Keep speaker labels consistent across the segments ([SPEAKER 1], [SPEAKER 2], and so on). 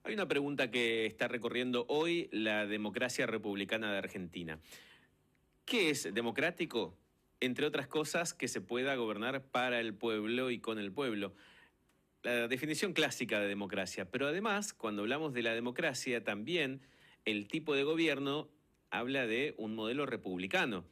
[SPEAKER 1] Hay una pregunta que está recorriendo hoy la democracia republicana de Argentina. ¿Qué es democrático? Entre otras cosas, que se pueda gobernar para el pueblo y con el pueblo. La definición clásica de democracia. Pero además, cuando hablamos de la democracia, también el tipo de gobierno habla de un modelo republicano.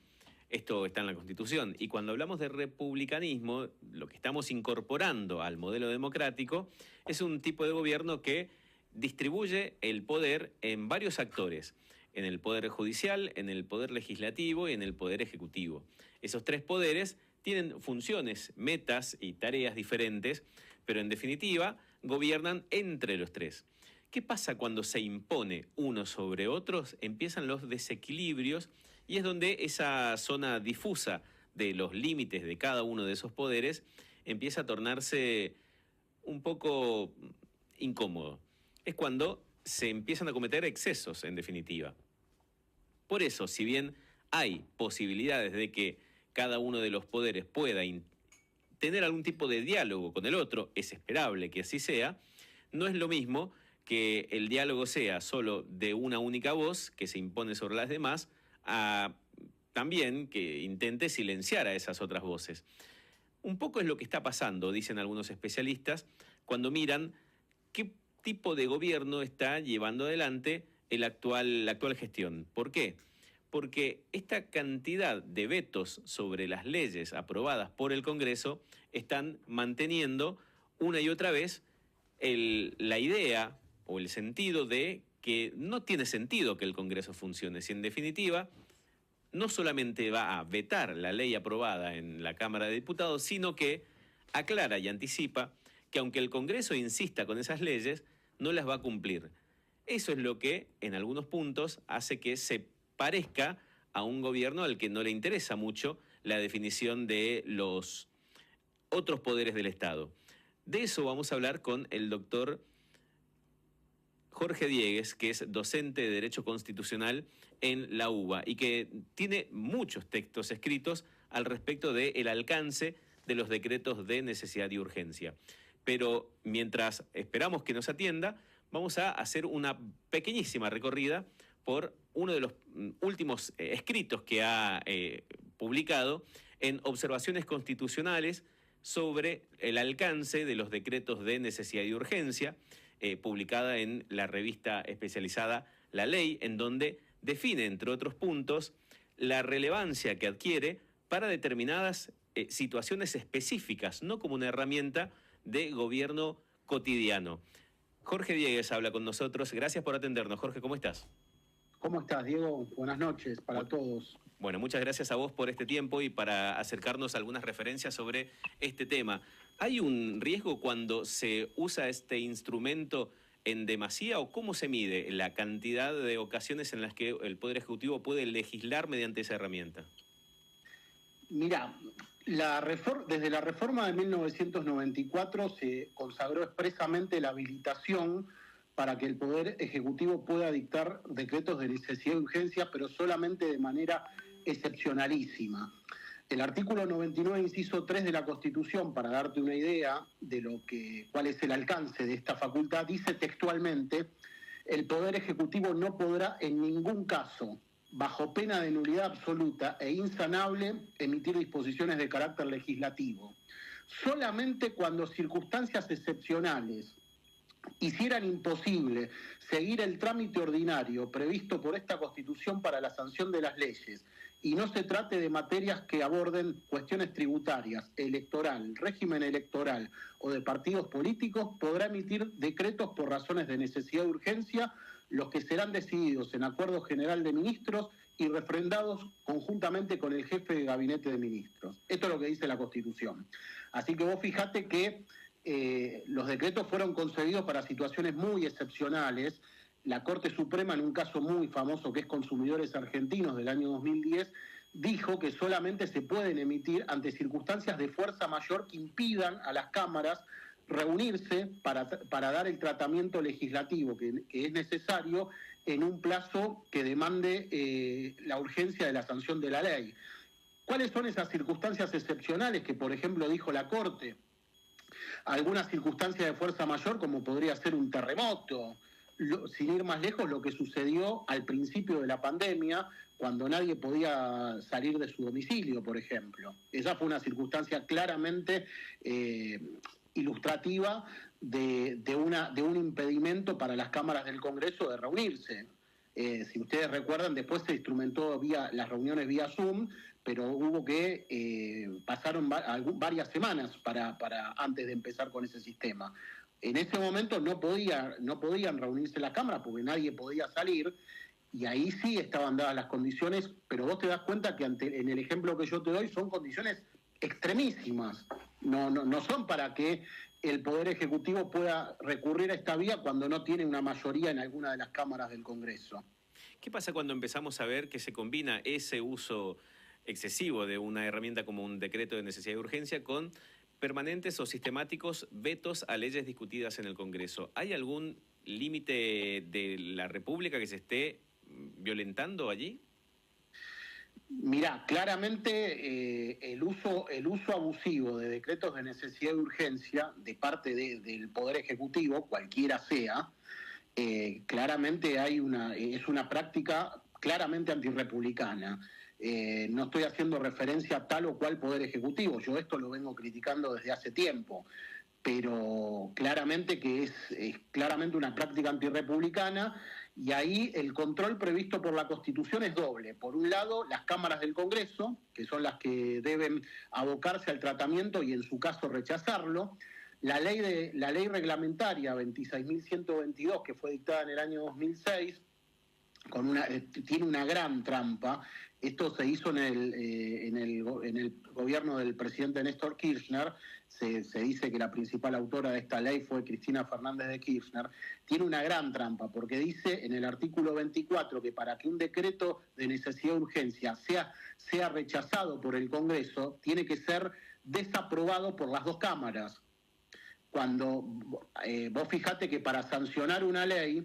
[SPEAKER 1] Esto está en la Constitución. Y cuando hablamos de republicanismo, lo que estamos incorporando al modelo democrático es un tipo de gobierno que distribuye el poder en varios actores, en el poder judicial, en el poder legislativo y en el poder ejecutivo. Esos tres poderes tienen funciones, metas y tareas diferentes, pero en definitiva gobiernan entre los tres. ¿Qué pasa cuando se impone uno sobre otros? Empiezan los desequilibrios y es donde esa zona difusa de los límites de cada uno de esos poderes empieza a tornarse un poco incómodo. Es cuando se empiezan a cometer excesos, en definitiva. Por eso, si bien hay posibilidades de que cada uno de los poderes pueda tener algún tipo de diálogo con el otro, es esperable que así sea, no es lo mismo que el diálogo sea solo de una única voz que se impone sobre las demás, a también que intente silenciar a esas otras voces. Un poco es lo que está pasando, dicen algunos especialistas, cuando miran qué tipo de gobierno está llevando adelante la actual gestión. ¿Por qué? Porque esta cantidad de vetos sobre las leyes aprobadas por el Congreso están manteniendo una y otra vez la idea o el sentido de que no tiene sentido que el Congreso funcione. Si en definitiva no solamente va a vetar la ley aprobada en la Cámara de Diputados, sino que aclara y anticipa que aunque el Congreso insista con esas leyes, no las va a cumplir. Eso es lo que, en algunos puntos, hace que se parezca a un gobierno al que no le interesa mucho la definición de los otros poderes del Estado. De eso vamos a hablar con el doctor Jorge Diegues, que es docente de Derecho Constitucional en la UBA y que tiene muchos textos escritos al respecto del alcance de los decretos de necesidad y urgencia. Pero mientras esperamos que nos atienda, vamos a hacer una pequeñísima recorrida por uno de los últimos escritos que ha publicado en Observaciones Constitucionales sobre el alcance de los decretos de necesidad y urgencia, publicada en la revista especializada La Ley, en donde define, entre otros puntos, la relevancia que adquiere para determinadas situaciones específicas, no como una herramienta de gobierno cotidiano. Jorge Diegues habla con nosotros. Gracias por atendernos. Jorge, ¿cómo estás?
[SPEAKER 2] ¿Cómo estás, Diego? Buenas noches para todos.
[SPEAKER 1] Bueno, muchas gracias a vos por este tiempo y para acercarnos a algunas referencias sobre este tema. ¿Hay un riesgo cuando se usa este instrumento en demasía o cómo se mide la cantidad de ocasiones en las que el Poder Ejecutivo puede legislar mediante esa herramienta?
[SPEAKER 2] Mirá, desde la reforma de 1994 se consagró expresamente la habilitación para que el Poder Ejecutivo pueda dictar decretos de necesidad y urgencia, pero solamente de manera excepcionalísima. El artículo 99, inciso 3 de la Constitución, para darte una idea de cuál es el alcance de esta facultad, dice textualmente: el Poder Ejecutivo no podrá en ningún caso, bajo pena de nulidad absoluta e insanable, emitir disposiciones de carácter legislativo. Solamente cuando circunstancias excepcionales hicieran imposible seguir el trámite ordinario previsto por esta Constitución para la sanción de las leyes y no se trate de materias que aborden cuestiones tributarias, electoral, régimen electoral o de partidos políticos, podrá emitir decretos por razones de necesidad de urgencia, los que serán decididos en acuerdo general de ministros y refrendados conjuntamente con el jefe de gabinete de ministros. Esto es lo que dice la Constitución. Así que vos fijate que los decretos fueron concebidos para situaciones muy excepcionales. La Corte Suprema, en un caso muy famoso que es Consumidores Argentinos del año 2010, dijo que solamente se pueden emitir ante circunstancias de fuerza mayor que impidan a las cámaras reunirse para dar el tratamiento legislativo que es necesario en un plazo que demande la urgencia de la sanción de la ley. ¿Cuáles son esas circunstancias excepcionales que, por ejemplo, dijo la Corte? Algunas circunstancias de fuerza mayor, como podría ser un terremoto, sin ir más lejos, lo que sucedió al principio de la pandemia, cuando nadie podía salir de su domicilio, por ejemplo. Esa fue una circunstancia claramente ilustrativa de un impedimento para las cámaras del Congreso de reunirse. Si ustedes recuerdan, después se instrumentó las reuniones vía Zoom, pero hubo que pasaron varias semanas para antes de empezar con ese sistema. En ese momento no podían reunirse las cámaras porque nadie podía salir, y ahí sí estaban dadas las condiciones, pero vos te das cuenta que en el ejemplo que yo te doy son condiciones extremísimas. No son para que el Poder Ejecutivo pueda recurrir a esta vía cuando no tiene una mayoría en alguna de las cámaras del Congreso.
[SPEAKER 1] ¿Qué pasa cuando empezamos a ver que se combina ese uso excesivo de una herramienta como un decreto de necesidad y urgencia con permanentes o sistemáticos vetos a leyes discutidas en el Congreso? ¿Hay algún límite de la República que se esté violentando allí?
[SPEAKER 2] Mirá, claramente el uso abusivo de decretos de necesidad y urgencia de parte del Poder Ejecutivo, cualquiera sea, claramente es una práctica claramente antirrepublicana. No estoy haciendo referencia a tal o cual Poder Ejecutivo, yo esto lo vengo criticando desde hace tiempo, pero claramente que es claramente una práctica antirrepublicana, y ahí el control previsto por la Constitución es doble. Por un lado, las cámaras del Congreso, que son las que deben abocarse al tratamiento y en su caso rechazarlo. La ley reglamentaria 26.122, que fue dictada en el año 2006, tiene una gran trampa. Esto se hizo en el gobierno del presidente Néstor Kirchner. Se dice que la principal autora de esta ley fue Cristina Fernández de Kirchner. Tiene una gran trampa porque dice en el artículo 24 que para que un decreto de necesidad de urgencia sea rechazado por el Congreso, tiene que ser desaprobado por las dos cámaras. Cuando vos fijate que para sancionar una ley,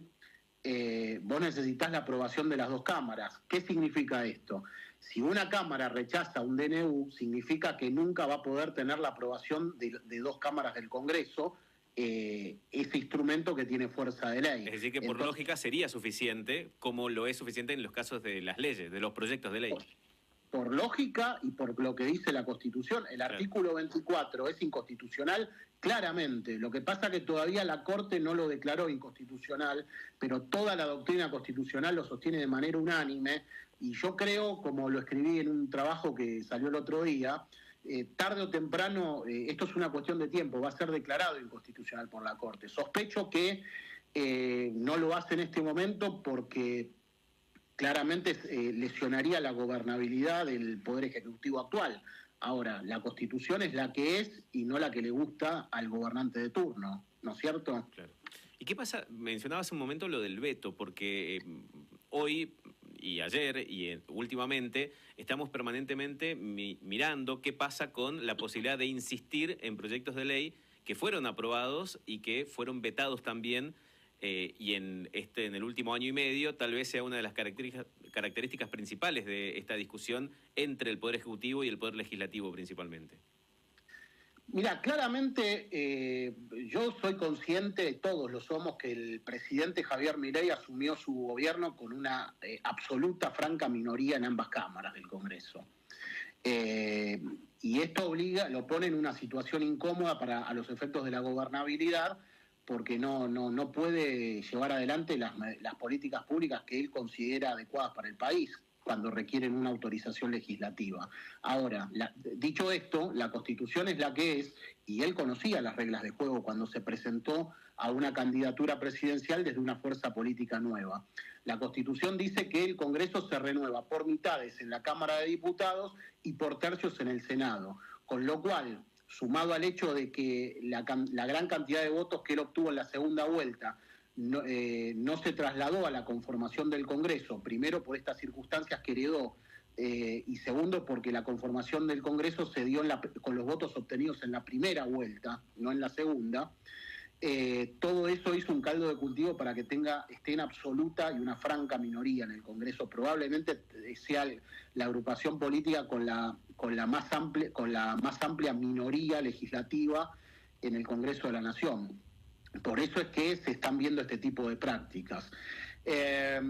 [SPEAKER 2] vos necesitas la aprobación de las dos cámaras. ¿Qué significa esto? Si una cámara rechaza un DNU, significa que nunca va a poder tener la aprobación de dos cámaras del Congreso, ese instrumento que tiene fuerza de ley.
[SPEAKER 1] Es decir, que por lógica sería suficiente, como lo es suficiente en los casos de las leyes, de los proyectos de ley.
[SPEAKER 2] Por lógica y por lo que dice la Constitución, el artículo 24 es inconstitucional claramente. Lo que pasa es que todavía la Corte no lo declaró inconstitucional, pero toda la doctrina constitucional lo sostiene de manera unánime, y yo creo, como lo escribí en un trabajo que salió el otro día, tarde o temprano, esto es una cuestión de tiempo, va a ser declarado inconstitucional por la Corte. Sospecho que no lo hace en este momento porque claramente lesionaría la gobernabilidad del Poder Ejecutivo actual. Ahora, la Constitución es la que es y no la que le gusta al gobernante de turno, ¿no es cierto?
[SPEAKER 1] Claro. ¿Y qué pasa? Mencionabas un momento lo del veto, porque hoy y ayer y últimamente estamos permanentemente mirando qué pasa con la posibilidad de insistir en proyectos de ley que fueron aprobados y que fueron vetados también. Y en el último año y medio tal vez sea una de las características principales de esta discusión entre el Poder Ejecutivo y el Poder Legislativo principalmente.
[SPEAKER 2] Mira, claramente yo soy consciente, todos lo somos, que el presidente Javier Milei asumió su gobierno con una absoluta, franca minoría en ambas cámaras del Congreso. Y esto lo pone en una situación incómoda a los efectos de la gobernabilidad, porque no puede llevar adelante las políticas públicas que él considera adecuadas para el país cuando requieren una autorización legislativa. Ahora, dicho esto, la Constitución es la que es, y él conocía las reglas de juego cuando se presentó a una candidatura presidencial desde una fuerza política nueva. La Constitución dice que el Congreso se renueva por mitades en la Cámara de Diputados y por tercios en el Senado, con lo cual, sumado al hecho de que la gran cantidad de votos que él obtuvo en la segunda vuelta no se trasladó a la conformación del Congreso, primero por estas circunstancias que heredó, y segundo porque la conformación del Congreso se dio con los votos obtenidos en la primera vuelta, no en la segunda. Todo eso hizo un caldo de cultivo para que esté en absoluta y una franca minoría en el Congreso. Probablemente sea la agrupación política con la más amplia minoría legislativa en el Congreso de la Nación. Por eso es que se están viendo este tipo de prácticas. Eh,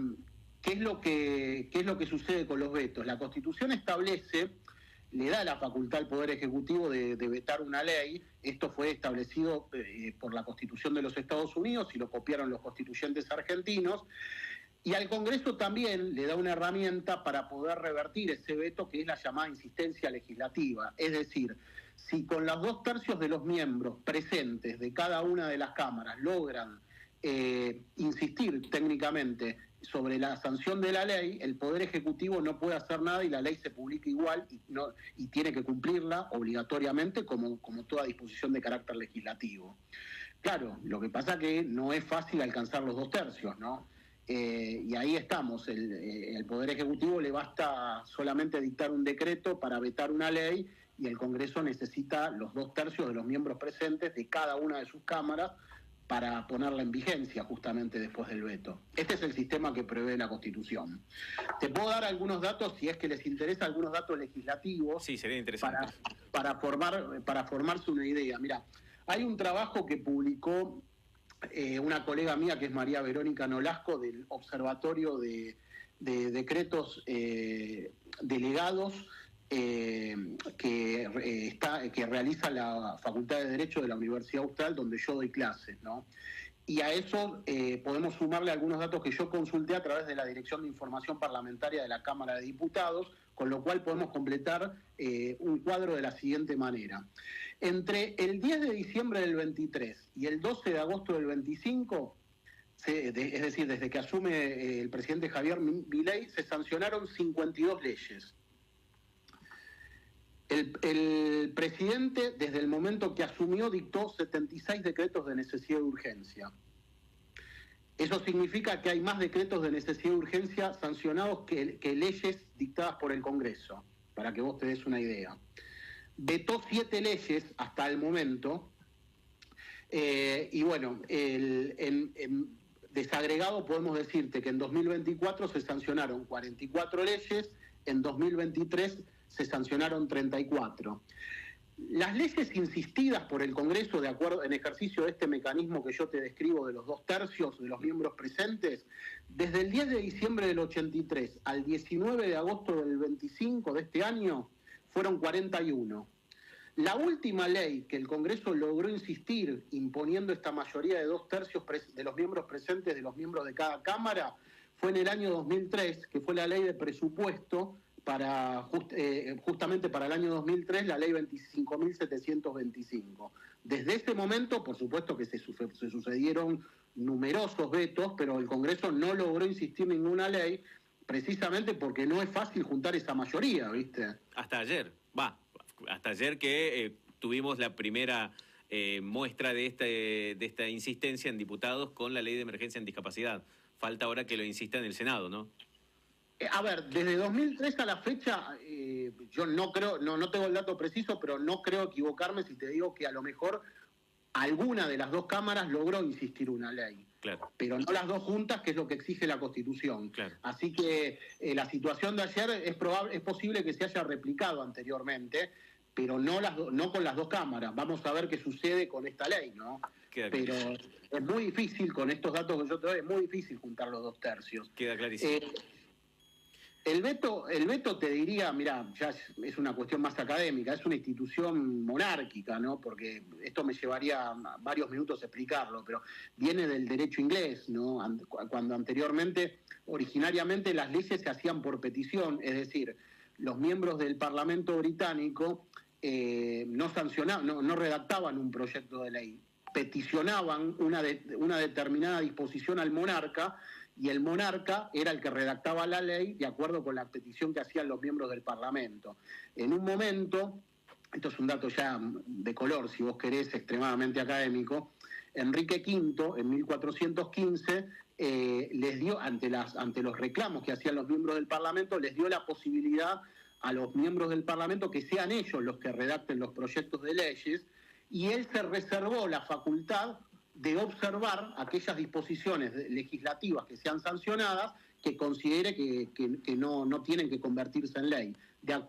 [SPEAKER 2] ¿Qué es lo que sucede con los vetos? La Constitución establece, le da la facultad al Poder Ejecutivo de vetar una ley. Esto fue establecido por la Constitución de los Estados Unidos y lo copiaron los constituyentes argentinos. Y al Congreso también le da una herramienta para poder revertir ese veto, que es la llamada insistencia legislativa. Es decir, si con los 2/3 de los miembros presentes de cada una de las cámaras logran insistir técnicamente sobre la sanción de la ley, el Poder Ejecutivo no puede hacer nada y la ley se publica igual y tiene que cumplirla obligatoriamente como toda disposición de carácter legislativo. Claro, lo que pasa que no es fácil alcanzar los 2/3, ¿no? Y ahí estamos, el Poder Ejecutivo le basta solamente dictar un decreto para vetar una ley y el Congreso necesita los 2/3 de los miembros presentes de cada una de sus cámaras para ponerla en vigencia justamente después del veto. Este es el sistema que prevé la Constitución. Te puedo dar algunos datos, si es que les interesa, algunos datos legislativos.
[SPEAKER 1] Sí, sería interesante.
[SPEAKER 2] Para formarse una idea. Mira, hay un trabajo que publicó una colega mía que es María Verónica Nolasco del Observatorio de Decretos Delegados que realiza la Facultad de Derecho de la Universidad Austral, donde yo doy clases, ¿no? Y a eso podemos sumarle algunos datos que yo consulté a través de la Dirección de Información Parlamentaria de la Cámara de Diputados, con lo cual podemos completar un cuadro de la siguiente manera. Entre el 10 de diciembre del 23 y el 12 de agosto del 25, es decir, desde que asume el presidente Javier Milei, se sancionaron 52 leyes. El presidente, desde el momento que asumió, dictó 76 decretos de necesidad de urgencia. Eso significa que hay más decretos de necesidad de urgencia sancionados que leyes dictadas por el Congreso, para que vos te des una idea. Vetó 7 leyes hasta el momento, y bueno, en desagregado podemos decirte que en 2024 se sancionaron 44 leyes, en 2023 se sancionaron 34. Las leyes insistidas por el Congreso, de acuerdo en ejercicio de este mecanismo que yo te describo de los 2/3 de los miembros presentes, desde el 10 de diciembre del 83 al 19 de agosto del 25 de este año, fueron 41. La última ley que el Congreso logró insistir, imponiendo esta mayoría de 2/3 de los miembros presentes, de los miembros de cada Cámara, fue en el año 2003, que fue la ley de presupuesto justamente para el año 2003, la ley 25.725. Desde ese momento, por supuesto que se sucedieron numerosos vetos, pero el Congreso no logró insistir ninguna ley, precisamente porque no es fácil juntar esa mayoría, ¿viste?
[SPEAKER 1] Hasta ayer que tuvimos la primera muestra de esta insistencia en diputados con la ley de emergencia en discapacidad. Falta ahora que lo insista en el Senado, ¿no?
[SPEAKER 2] A ver, desde 2003 a la fecha, yo no creo, no tengo el dato preciso, pero no creo equivocarme si te digo que a lo mejor alguna de las dos cámaras logró insistir una ley.
[SPEAKER 1] Claro.
[SPEAKER 2] Pero no las dos juntas, que es lo que exige la Constitución.
[SPEAKER 1] Claro.
[SPEAKER 2] Así que la situación de ayer es posible que se haya replicado anteriormente, pero no con las dos cámaras. Vamos a ver qué sucede con esta ley, ¿no? Pero es muy difícil, con estos datos que yo te doy, es muy difícil juntar los 2/3.
[SPEAKER 1] Queda clarísimo.
[SPEAKER 2] El veto te diría, mira, ya es una cuestión más académica, es una institución monárquica, ¿no? Porque esto me llevaría varios minutos explicarlo, pero viene del derecho inglés, ¿no? Cuando originariamente las leyes se hacían por petición, es decir, los miembros del Parlamento británico no redactaban un proyecto de ley, peticionaban una determinada disposición al monarca, y el monarca era el que redactaba la ley de acuerdo con la petición que hacían los miembros del Parlamento. En un momento, esto es un dato ya de color, si vos querés, extremadamente académico, Enrique V, en 1415, les dio, ante los reclamos que hacían los miembros del Parlamento, les dio la posibilidad a los miembros del Parlamento que sean ellos los que redacten los proyectos de leyes, y él se reservó la facultad de observar aquellas disposiciones legislativas que sean sancionadas, que considere que no tienen que convertirse en ley,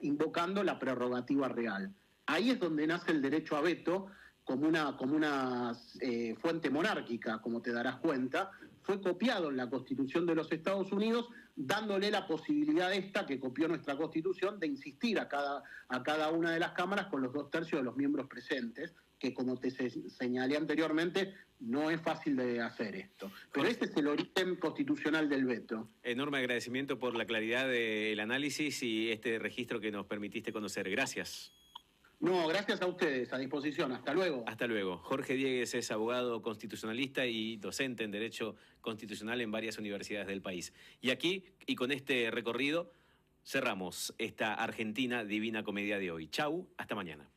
[SPEAKER 2] invocando la prerrogativa real. Ahí es donde nace el derecho a veto, como una fuente monárquica, como te darás cuenta, fue copiado en la Constitución de los Estados Unidos, dándole la posibilidad esta que copió nuestra Constitución de insistir a cada una de las cámaras con los 2/3 de los miembros presentes, que como te señalé anteriormente, no es fácil de hacer esto. Pero ese es el origen constitucional del veto.
[SPEAKER 1] Enorme agradecimiento por la claridad del análisis y este registro que nos permitiste conocer. Gracias.
[SPEAKER 2] No, gracias a ustedes, a disposición. Hasta luego.
[SPEAKER 1] Hasta luego. Jorge Diegues es abogado constitucionalista y docente en Derecho Constitucional en varias universidades del país. Y aquí, y con este recorrido, cerramos esta Argentina Divina Comedia de hoy. Chau, hasta mañana.